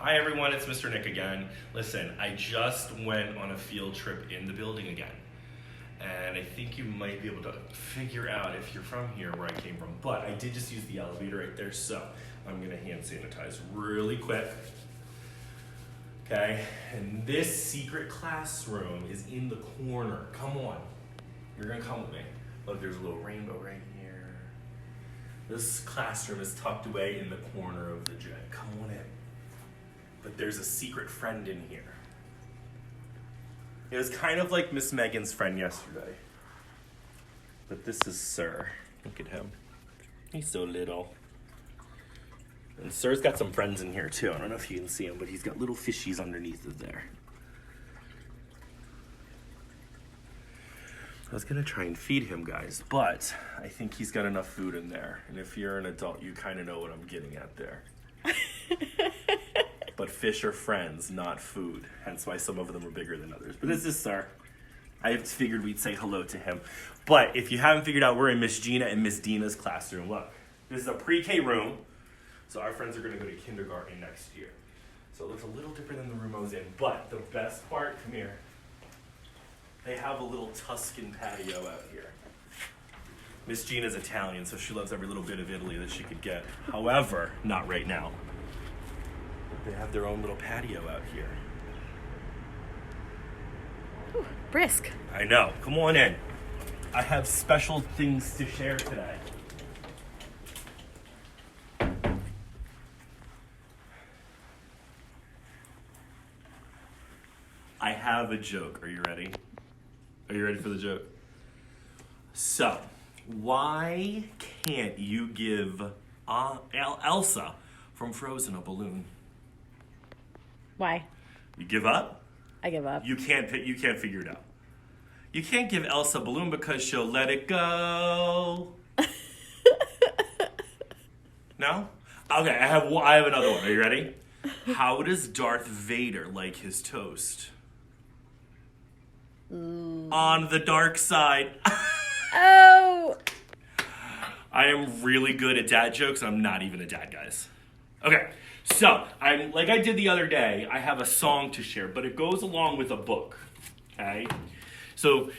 Hi everyone, it's Mr. Nick again. Listen, I just went on a field trip in the building again. And I think you might be able to figure out if you're from here where I came from. But I did just use the elevator right there, so I'm gonna hand sanitize really quick. Okay, and this secret classroom is in the corner. Come on, you're gonna come with me. Look, there's a little rainbow right here. This classroom is tucked away in the corner of the gym. Come on in. But there's a secret friend in here. It was kind of like Miss Megan's friend yesterday. But this is Sir. Look at him. He's so little. And Sir's got some friends in here too. I don't know if you can see him, but he's got little fishies underneath of there. I was gonna try and feed him, guys, but I think he's got enough food in there. And if you're an adult, you kind of know what I'm getting at there. But fish are friends, not food. Hence why some of them are bigger than others. But this is Sir. I figured we'd say hello to him. But if you haven't figured out, we're in Miss Gina and Miss Dina's classroom. Look, this is a pre-K room. So our friends are gonna go to kindergarten next year. So it looks a little different than the room I was in. But the best part, come here. They have a little Tuscan patio out here. Miss Gina's Italian, so she loves every little bit of Italy that she could get. However, not right now. They have their own little patio out here. Ooh, brisk. I know. Come on in. I have special things to share today. I have a joke. Are you ready? Are you ready for the joke? So, why can't you give Elsa from Frozen a balloon? Why? You give up? I give up. You can't figure it out. You can't give Elsa a balloon because she'll let it go. No? Okay, I have another one. Are you ready? How does Darth Vader like his toast? On the dark side. Oh! I am really good at dad jokes. I'm not even a dad, guys. Okay, so like I did the other day, I have a song to share, but it goes along with a book. Okay, so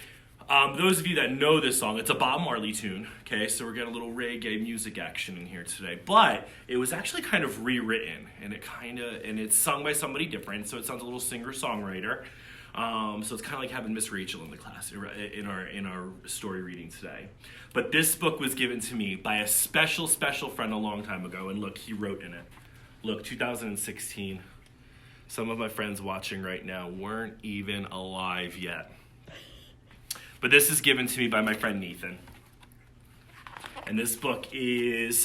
those of you that know this song, it's a Bob Marley tune. Okay, so we're getting a little reggae music action in here today, but it was actually kind of rewritten, and it's sung by somebody different, so it sounds a little singer-songwriter. So it's kind of like having Miss Rachel in the class in our story reading today. But this book was given to me by a special friend a long time ago, and look, he wrote in it. Look, 2016. Some of my friends watching right now weren't even alive yet. But this is given to me by my friend Nathan. And this book it's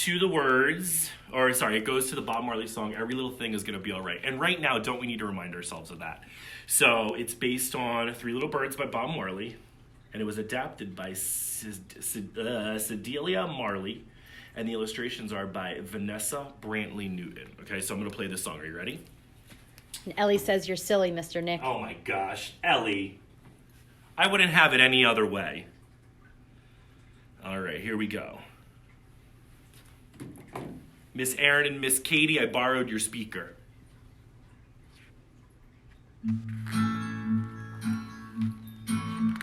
to the words, it goes to the Bob Marley song, Every Little Thing Is Gonna Be Alright. And right now, don't we need to remind ourselves of that? So it's based on Three Little Birds by Bob Marley, and it was adapted by Cedelia Marley, and the illustrations are by Vanessa Brantley Newton. Okay, so I'm gonna play this song. Are you ready? And Ellie says you're silly, Mr. Nick. Oh my gosh, Ellie. I wouldn't have it any other way. All right, here we go. Miss Erin and Miss Katie, I borrowed your speaker.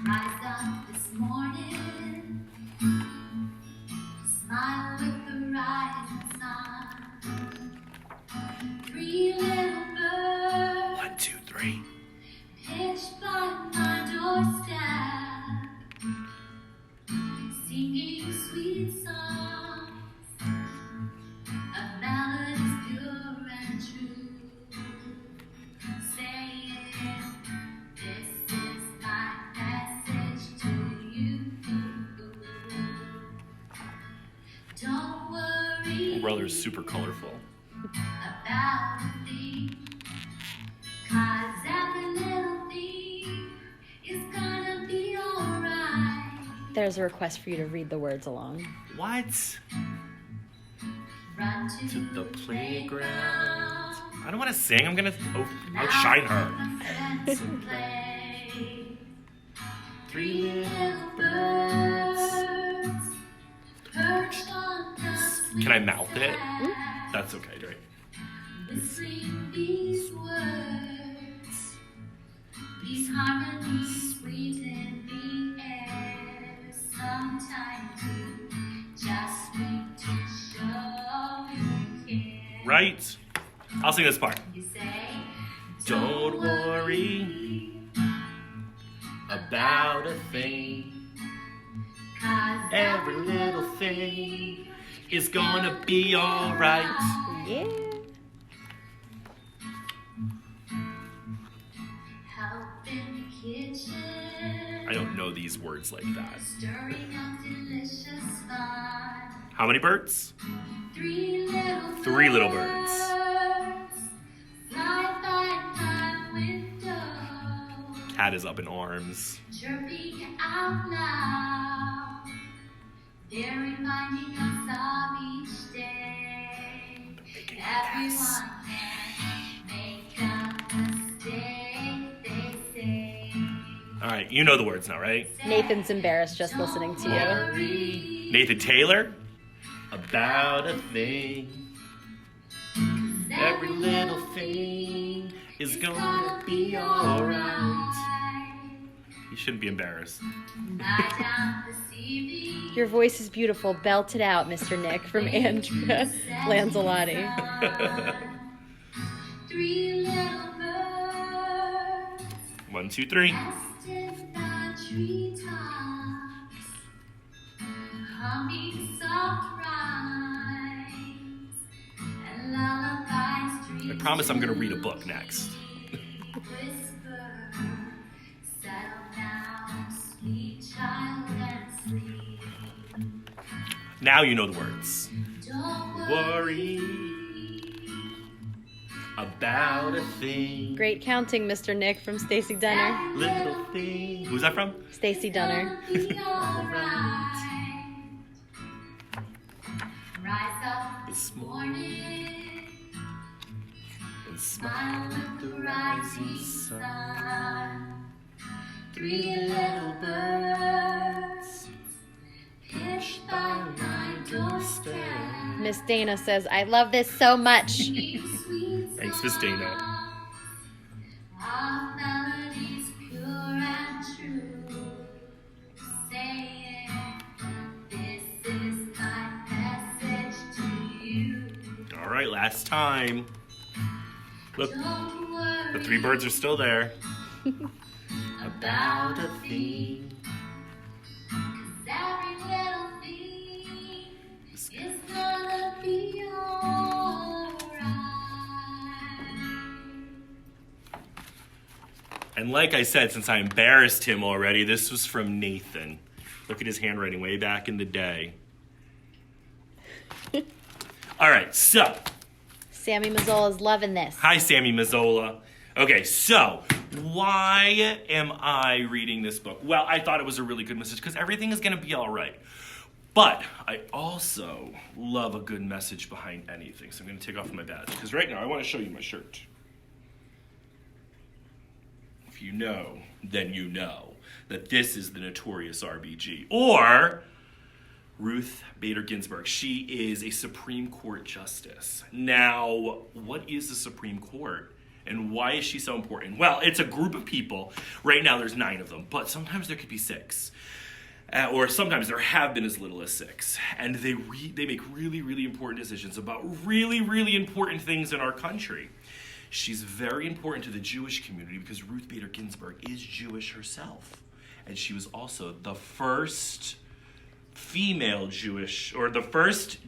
Rise up this morning, smile with the rising sun. Three little birds, 1, 2, 3. pitched by my doorstep, singing sweet songs of melodies pure and true, saying, this is my message to you. Don't worry My brother's super colorful. about a thing, 'cause every little thing is gonna be alright. There's a request for you to read the words along. What? Run To the playground. I don't want to sing. I'm gonna outshine her. friends and play. Three Little birds perched on the Can I mouth it? sweet That's okay, right? whistling these words, these harmonies sweeten the air. Sometimes you just need to show you care. Right? I'll sing this part. You say, Don't worry about a thing. 'cause Every little thing is gonna be alright. Yeah. help in the kitchen, I don't know these words like that. stirring up delicious fun. How many birds? Three Little birds. fly by my window, Cat is up in arms. chirping out loud. They're reminding us of each day. Everyone can make a mistake, they say. Alright, you know the words now, right? Nathan's embarrassed just listening to you. Worry, Nathan Taylor? About a thing. Every little thing is gonna be alright. You shouldn't be embarrassed. Lie down this evening. Your voice is beautiful. Belt it out, Mr. Nick, from Andrea Lanzalotti. Three little birds 1, 2, 3. nest in the treetops, humming soft rhymes and lullabies. I promise I'm gonna read a book next. Whisper, settle down, sweet child, and sleep. Now you know the words. Don't Worry about a thing. Great counting, Mr. Nick, from Stacy Dunner. Little thing. Who's that from? Stacy Dunner. be alright. Rise up This this morning, And smile with the rising sun. Three little birds pitched by my doorstep. Miss Dana says, I love this so much. Thanks, Miss Dana. Our melodies pure and true, saying, this is my message to you. All right, last time. Look, Don't worry the 3 birds are still there. about a thing, 'cause every little thing is gonna be alright. And like I said, since I embarrassed him already, this was from Nathan. Look at his handwriting way back in the day. All right, so, Sammy Mazzola's loving this. hi, Sammy Mazzola. Okay, so, why am I reading this book? Well, I thought it was a really good message because everything is going to be all right. But I also love a good message behind anything. So I'm going to take off my badge because right now I want to show you my shirt. If you know, then you know that this is the notorious RBG, or Ruth Bader Ginsburg. She is a Supreme Court justice. Now, what is the Supreme Court? And why is she so important? Well, it's a group of people. Right now there's 9 of them, but sometimes there could be 6. Or sometimes there have been as little as 6. And they make really, really important decisions about really, really important things in our country. She's very important to the Jewish community because Ruth Bader Ginsburg is Jewish herself. And she was also the first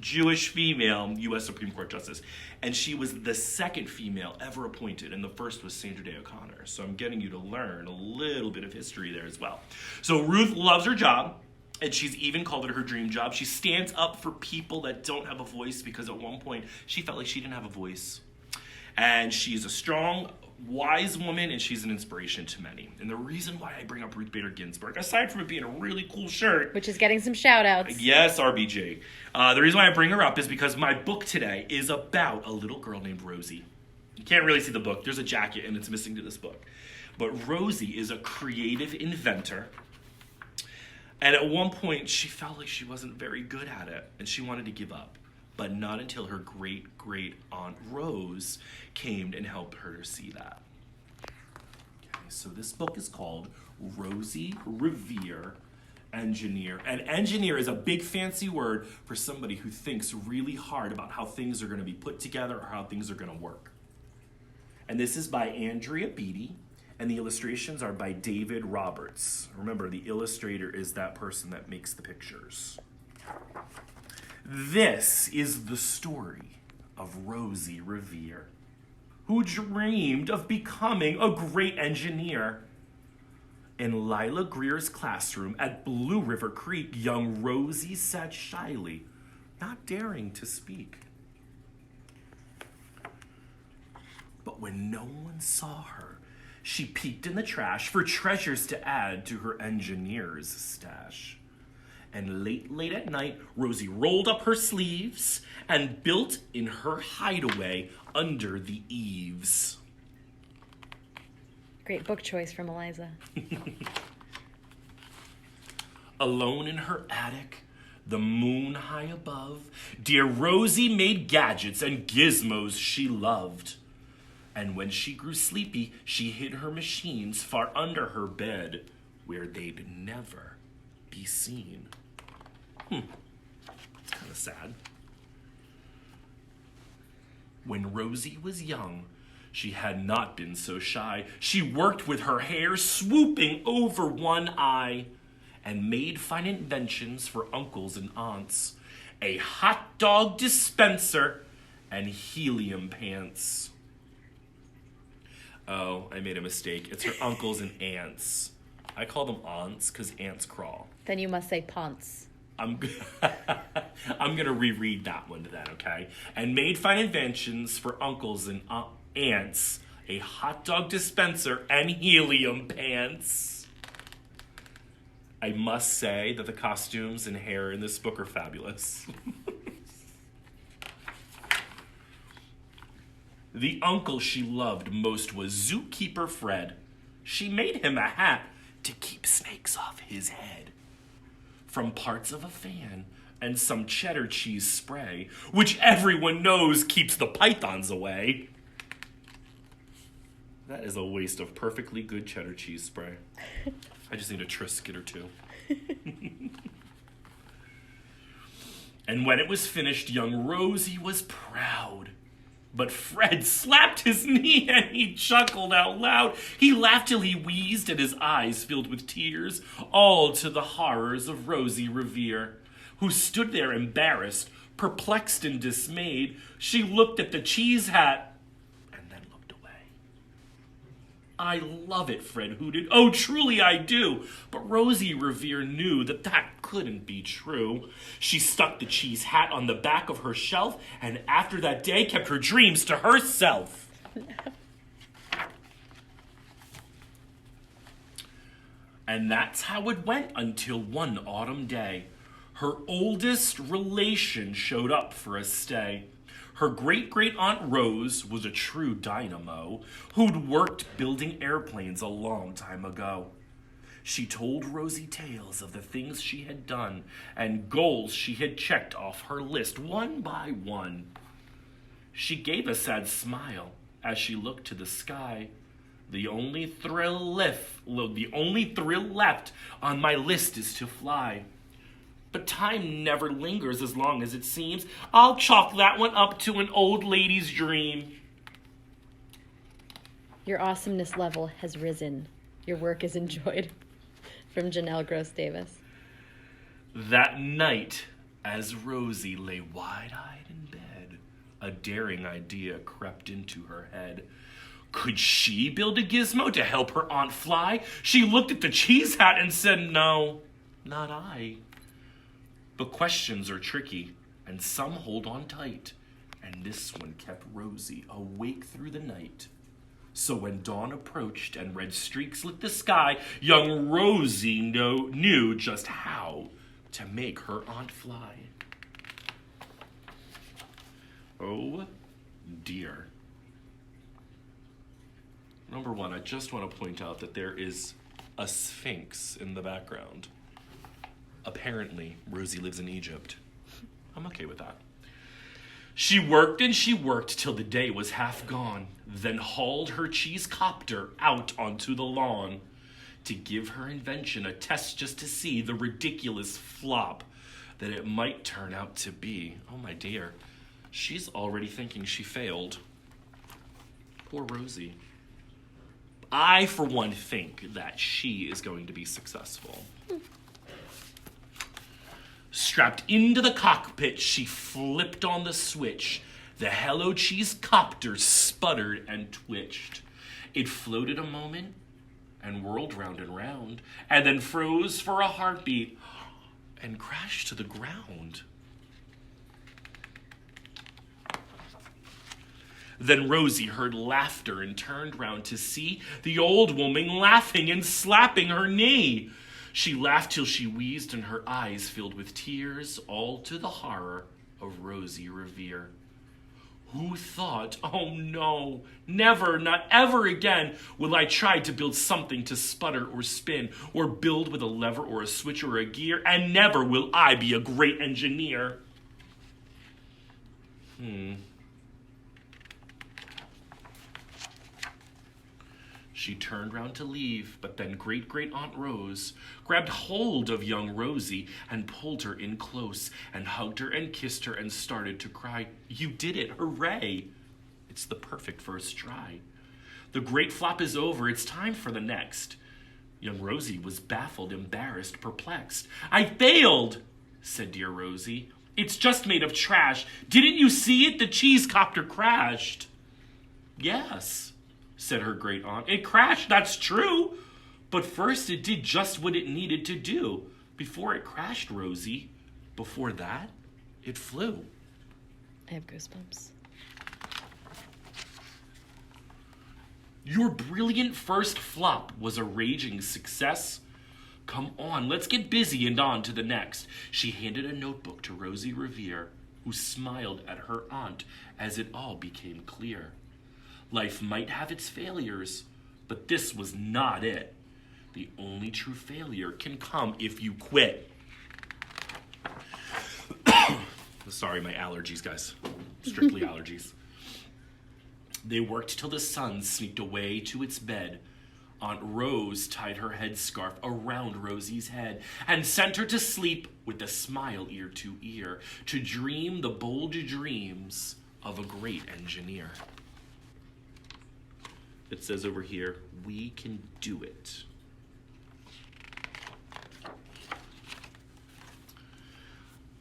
Jewish female U.S. Supreme Court justice. And she was the second female ever appointed, and the first was Sandra Day O'Connor. So I'm getting you to learn a little bit of history there as well. So Ruth loves her job, and she's even called it her dream job. She stands up for people that don't have a voice because at one point she felt like she didn't have a voice. And she's a strong, wise woman, and she's an inspiration to many. And the reason why I bring up Ruth Bader Ginsburg, aside from it being a really cool shirt, Which is getting some shout outs. yes, RBJ. The reason why I bring her up is because my book today is about a little girl named Rosie. You can't really see the book. There's a jacket, and it's missing to this book. But Rosie is a creative inventor. And at one point, she felt like she wasn't very good at it, and she wanted to give up. but not until her great Aunt Rose came and helped her see that. Okay, so this book is called Rosie Revere Engineer. And engineer is a big fancy word for somebody who thinks really hard about how things are going to be put together or how things are going to work. And this is by Andrea Beatty, and the illustrations are by David Roberts. Remember, the illustrator is that person that makes the pictures. This is the story of Rosie Revere, who dreamed of becoming a great engineer. In Lila Greer's classroom at Blue River Creek, young Rosie sat shyly, not daring to speak. But when no one saw her, she peeked in the trash for treasures to add to her engineer's stash. And late at night, Rosie rolled up her sleeves and built in her hideaway under the eaves. Great book choice from Eliza. Alone in her attic, the moon high above, dear Rosie made gadgets and gizmos she loved. And when she grew sleepy, she hid her machines far under her bed, where they'd never be seen. It's kind of sad. When Rosie was young, she had not been so shy. She worked with her hair swooping over one eye and made fine inventions for uncles and aunts. A hot dog dispenser and helium pants. Oh, I made a mistake. It's her uncles and aunts. I call them aunts because ants crawl. Then you must say ponce. I'm going to reread that one then, okay? And made fine inventions for uncles and aunts, a hot dog dispenser, and helium pants. I must say that the costumes and hair in this book are fabulous. The uncle she loved most was Zookeeper Fred. She made him a hat to keep snakes off his head. From parts of a fan and some cheddar cheese spray, which everyone knows keeps the pythons away. That is a waste of perfectly good cheddar cheese spray. I just need a Triscuit or two. And when it was finished, young Rosie was proud. But Fred slapped his knee and he chuckled out loud. He laughed till he wheezed and his eyes filled with tears, all to the horrors of Rosie Revere, who stood there embarrassed, perplexed and dismayed. She looked at the cheese hat and then looked away. I love it, Fred hooted. Oh, truly I do. But Rosie Revere knew that couldn't be true. She stuck the cheese hat on the back of her shelf and after that day kept her dreams to herself. And that's how it went until one autumn day. Her oldest relation showed up for a stay. Her great-great-aunt Rose was a true dynamo who'd worked building airplanes a long time ago. She told Rosie tales of the things she had done and goals she had checked off her list one by one. She gave a sad smile as she looked to the sky. The only thrill left on my list is to fly. But time never lingers as long as it seems. I'll chalk that one up to an old lady's dream. Your awesomeness level has risen. Your work is enjoyed. From Janelle Gross Davis. That night, as Rosie lay wide-eyed in bed, a daring idea crept into her head. Could she build a gizmo to help her aunt fly? She looked at the cheese hat and said, no, not I. But questions are tricky, and some hold on tight, and this one kept Rosie awake through the night. So when dawn approached and red streaks lit the sky, young Rosie knew just how to make her aunt fly. Oh, dear. Number one, I just want to point out that there is a sphinx in the background. Apparently, Rosie lives in Egypt. I'm okay with that. She worked and she worked till the day was half gone, then hauled her cheese copter out onto the lawn to give her invention a test just to see the ridiculous flop that it might turn out to be. Oh my dear, she's already thinking she failed. Poor Rosie. I, for one, think that she is going to be successful. Strapped into the cockpit, she flipped on the switch. The Hello Cheese copter sputtered and twitched. It floated a moment and whirled round and round, and then froze for a heartbeat and crashed to the ground. Then Rosie heard laughter and turned round to see the old woman laughing and slapping her knee. She laughed till she wheezed and her eyes filled with tears, all to the horror of Rosie Revere. Who thought, oh no, never, not ever again will I try to build something to sputter or spin, or build with a lever or a switch or a gear, and never will I be a great engineer. She turned round to leave, but then Great-Great-Aunt Rose grabbed hold of young Rosie and pulled her in close and hugged her and kissed her and started to cry. You did it, hooray! It's the perfect first try. The great flop is over, it's time for the next. Young Rosie was baffled, embarrassed, perplexed. I failed, said dear Rosie. It's just made of trash. Didn't you see it? The cheese copter crashed. Yes, said her great aunt. It crashed, that's true. But first it did just what it needed to do. Before it crashed, Rosie, before that, it flew. I have goosebumps. Your brilliant first flop was a raging success. Come on, let's get busy and on to the next. She handed a notebook to Rosie Revere, who smiled at her aunt as it all became clear. Life might have its failures, but this was not it. The only true failure can come if you quit. Sorry, my allergies, guys. Strictly allergies. They worked till the sun sneaked away to its bed. Aunt Rose tied her headscarf around Rosie's head and sent her to sleep with a smile ear to ear, to dream the bold dreams of a great engineer. It says over here, we can do it.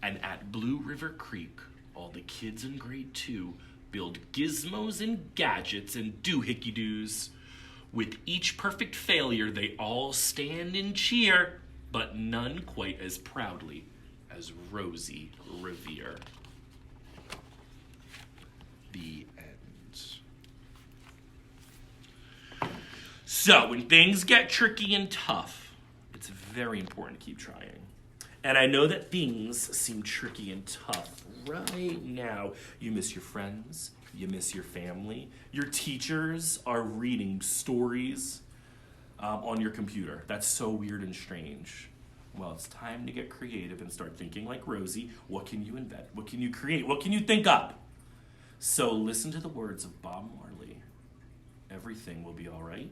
And at Blue River Creek, all the kids in grade 2 build gizmos and gadgets and doohickey-doos. With each perfect failure, they all stand and cheer, but none quite as proudly as Rosie Revere. The end. So, when things get tricky and tough, it's very important to keep trying. And I know that things seem tricky and tough right now. You miss your friends. You miss your family. Your teachers are reading stories on your computer. That's so weird and strange. Well, it's time to get creative and start thinking like Rosie. What can you invent? What can you create? What can you think up? So listen to the words of Bob Marley. Everything will be all right.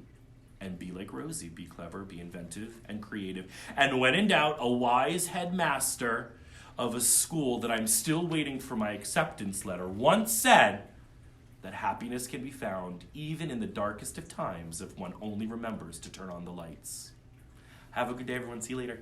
And be like Rosie. Be clever, be inventive, and creative. And when in doubt, a wise headmaster of a school that I'm still waiting for my acceptance letter once said that happiness can be found even in the darkest of times if one only remembers to turn on the lights. Have a good day, everyone. See you later.